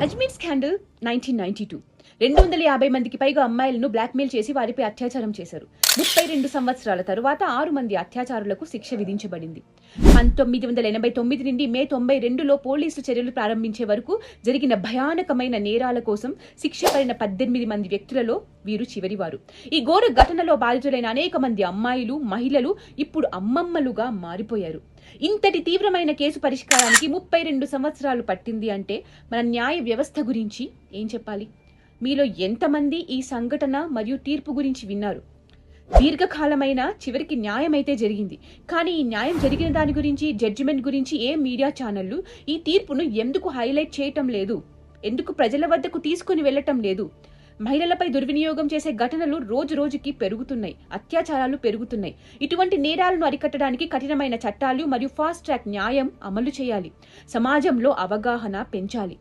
Ajmer scandal 1992 250 మందికి పైగా అమ్మాయిలను బ్లాక్మెయిల్ చేసి వారిపై అత్యాచారం చేశారు. 32 సంవత్సరాల తరువాత 6 మంది అత్యాచారులకు శిక్ష విధించబడింది. 1989 నుండి మే 92లో పోలీసులు చర్యలు ప్రారంభించే వరకు జరిగిన భయానకమైన నేరాల కోసం శిక్ష పడిన 18 మంది వ్యక్తులలో వీరు చివరివారు. ఈ ఘోర ఘటనలో బాధితులైన అనేక మంది అమ్మాయిలు, మహిళలు ఇప్పుడు అమ్మమ్మలుగా మారిపోయారు. ఇంతటి తీవ్రమైన కేసు పరిష్కారానికి 32 సంవత్సరాలు పట్టింది అంటే మన న్యాయ వ్యవస్థ గురించి ఏం చెప్పాలి? మీలో ఎంతమంది ఈ సంఘటన మరియు తీర్పు గురించి విన్నారు? దీర్ఘకాలమైన చివరికి న్యాయం అయితే జరిగింది, కానీ ఈ న్యాయం జరిగిన దాని గురించి, జడ్జిమెంట్ గురించి ఏ మీడియా ఛానళ్లు ఈ తీర్పును ఎందుకు హైలైట్ చేయటం లేదు? ఎందుకు ప్రజల వద్దకు తీసుకుని వెళ్లటం లేదు? మహిళలపై దుర్వినియోగం చేసే ఘటనలు రోజు రోజుకి పెరుగుతున్నాయి, అత్యాచారాలు పెరుగుతున్నాయి. ఇటువంటి నేరాలను అరికట్టడానికి కఠినమైన చట్టాలు మరియు ఫాస్ట్ ట్రాక్ న్యాయం అమలు చేయాలి. సమాజంలో అవగాహన పెంచాలి.